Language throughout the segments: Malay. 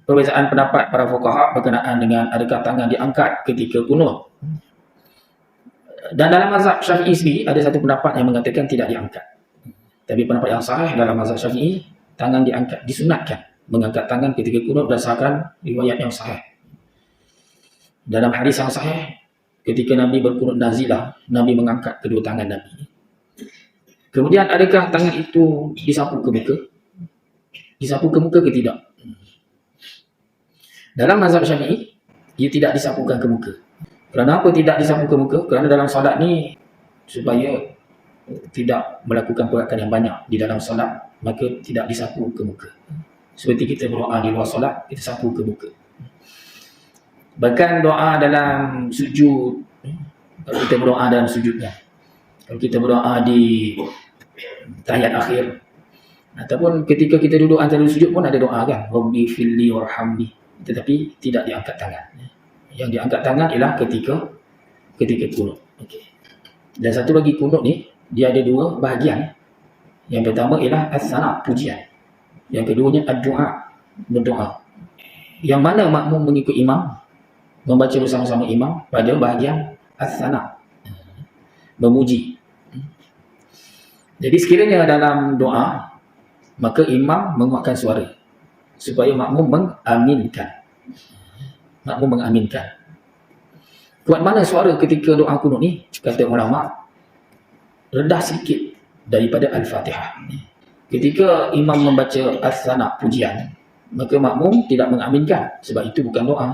perbezaan pendapat para fuqaha berkenaan dengan adakah tangan diangkat ketika kunut. Dan dalam mazhab Syafi'i sendiri ada satu pendapat yang mengatakan tidak diangkat. Tapi pendapat yang sahih dalam mazhab Syafi'i, tangan diangkat, disunatkan mengangkat tangan ketika kunut berdasarkan riwayat yang sahih. Dalam hadis yang sahih, ketika Nabi berkunut nazilah, Nabi mengangkat kedua tangan Nabi. Kemudian adakah tangan itu disapu ke muka? Disapu ke muka ke tidak? Dalam mazhab Syafi'i, ia tidak disapukan ke muka. Kerana apa tidak disapu ke muka? Kerana dalam solat ni, supaya tidak melakukan pergerakan yang banyak di dalam solat, maka tidak disapu ke muka. Seperti kita berdoa di luar solat, kita sapu ke muka. Bahkan doa dalam sujud, kalau kita berdoa dalam sujudnya, kalau kita berdoa di tahiyat akhir, ataupun ketika kita duduk antara sujud pun ada doa kan, Rabbi filli warhamni, tetapi tidak diangkat tangan. Yang diangkat tangan ialah ketika kunut. Okay. Dan satu lagi kunut ni, dia ada dua bahagian. Yang pertama ialah as-sana', pujian. Yang keduanya ad-du'a, berdoa. Yang mana makmum mengikut imam, membaca bersama-sama imam pada bahagian as-sana', memuji. Jadi sekiranya dalam doa, maka imam menguatkan suara supaya makmum mengaminkan. Makmum mengaminkan. Kuat mana suara ketika doa kunut ni? Kata ulama, rendah sedikit daripada Al-Fatihah. Ketika imam membaca as-sana', pujian, maka makmum tidak mengaminkan sebab itu bukan doa.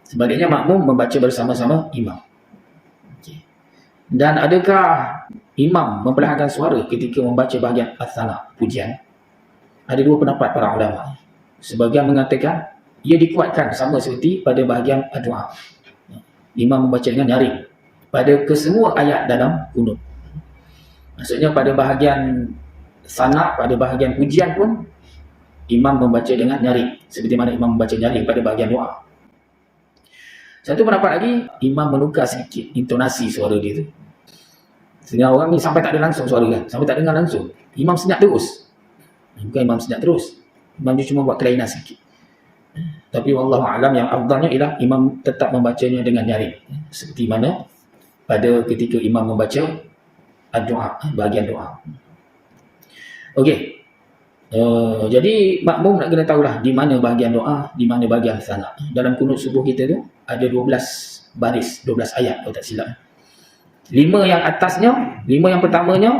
Sebaliknya makmum membaca bersama-sama imam. Okay. Dan adakah imam memperlahankan suara ketika membaca bahagian as-sana', pujian? Ada dua pendapat para ulama. Sebagian mengatakan ia dikuatkan sama seperti pada bahagian doa. Imam membaca dengan nyaring pada kesemua ayat dalam kunut. Maksudnya pada bahagian sana', pada bahagian pujian pun imam membaca dengan nyaring seperti mana imam membaca nyaring pada bahagian doa. Satu pendapat lagi, imam menukar sedikit intonasi suara dia tu. Sehingga orang ni sampai tak ada langsung suara kan, sampai tak dengar langsung. Imam senyap terus. Bukan imam senyap terus. Imam dia cuma buat kelainan sedikit. Tapi wallahu alam, yang afdalnya ialah imam tetap membacanya dengan nyaring. Seperti mana pada ketika imam membaca doa, bahagian doa. Okey. Jadi makmum nak kena tahulah di mana bahagian doa, di mana bahagian sana'. Dalam kunut subuh kita tu ada 12 baris, 12 ayat kalau tak silap. 5 yang atasnya, 5 yang pertamanya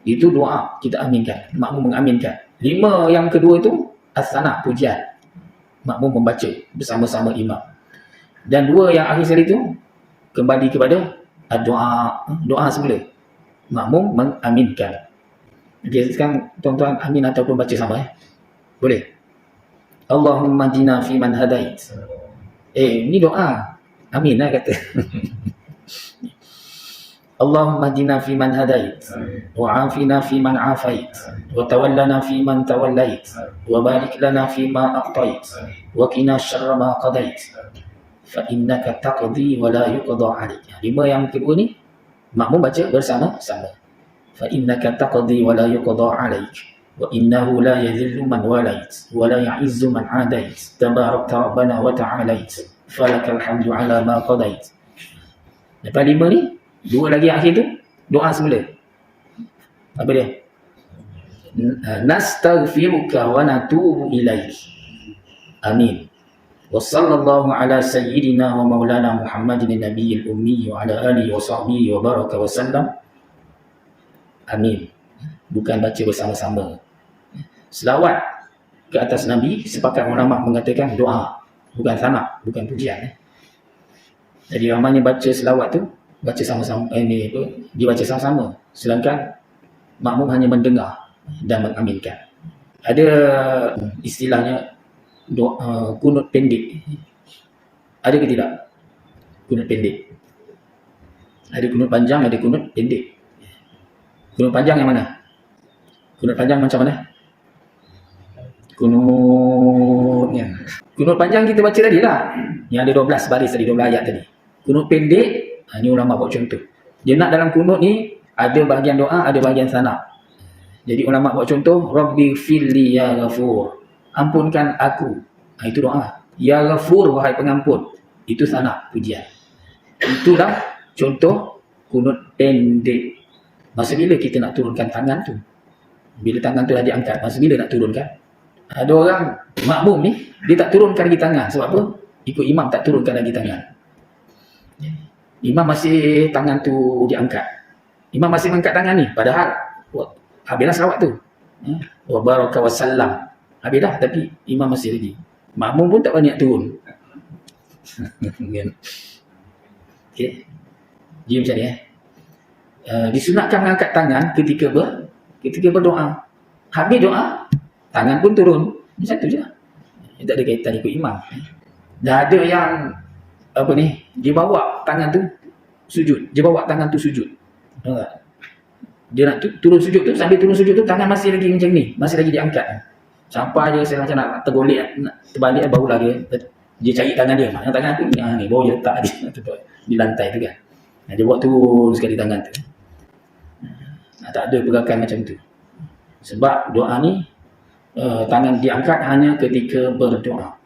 itu doa, kita aminkan, makmum mengaminkan. 5 yang kedua itu as-sana', pujian, makmum membaca bersama-sama imam. Dan 2 yang akhir sekali itu kembali kepada doa, doa semula, makmum mengaminkan. Okay, sekarang tuan-tuan amin ataupun baca sama boleh. Allahumma hdina fi man hadait. Ini doa, amin lah kata. Allahumma hdina fi man hadait, wa afina fi man afait, wa tawallana fi man tawallait, wa barik lana fi ma a'tait, wa qina syarra ma qadait, fa innaka taqdi wa la yuqda 'alaik. 5 yang kedua ni makmum baca bersama-sama. Fa innaka taqdi wa la yuqda 'alaik, wa innahu la yadhillu man walait, wa la ya'izzu man 'adait, tabarakta rabbana wa ta'alait, falakal hamdu 'ala ma qadait. Lepas 5 ni, 2 lagi akhir tu doa semula. Apa dia? Nastaghfiruka wa natubu ilaik. Amin. Wa sallallahu ala sayyidina wa maulana Muhammadin nabiyil ummi wa ala alihi wa sahbihi wa baraka wa sallam. Amin. Bukan baca bersama-sama. Selawat ke atas Nabi, sepakat ulama mengatakan doa, bukan sana', bukan pujian. Jadi ramanya baca selawat tu baca sama-sama, dibaca sama-sama, sedangkan makmum hanya mendengar dan mengaminkan. Ada istilahnya doa, kunut pendek. Ada ke tidak? Kunut pendek. Ada kunut panjang, ada kunut pendek. Kunut panjang yang mana? Kunut panjang macam mana? Kunutnya. Kunut panjang kita baca tadi lah. Yang ada 12 baris tadi, 12 ayat tadi. Kunut pendek, ini ulama buat contoh. Dia nak dalam kunut ni ada bahagian doa, ada bahagian sana'. Jadi ulama buat contoh, Rabbi filli ya ghafur. Ampunkan aku Itu doa. Ya Ghafur, wahai pengampun. Itu sana pujian. Itulah contoh kunut pendek. Masa bila kita nak turunkan tangan tu? Bila tangan tu dah diangkat, masa bila nak turunkan? Ada orang makmum ni, dia tak turunkan lagi tangan. Sebab apa? Ikut imam tak turunkan lagi tangan. Imam masih tangan tu diangkat. Imam masih mengangkat tangan ni. Padahal, habislah salawat tu. Wa baraka wa sallam. Habis dah, tapi imam masih lagi. Makmum pun tak banyak turun. Okay. Jadi macam ni disunatkan mengangkat tangan ketika berdoa. Habis doa, tangan pun turun. Macam tu je. Tak ada kaitan ikut imam. Dah ada yang dia bawa tangan tu sujud. Dia bawa tangan tu sujud. Dia nak turun sujud tu, sambil turun sujud tu tangan masih lagi macam ni, masih lagi diangkat. Sampai dia macam nak tergolek, nak terbalik, barulah dia cari tangan dia. Mana tangan tu? Ni baru dia letak di lantai tu kan. Dia buat turun sekali tangan tu. Tak ada pergerakan macam tu. Sebab doa ni tangan diangkat hanya ketika berdoa.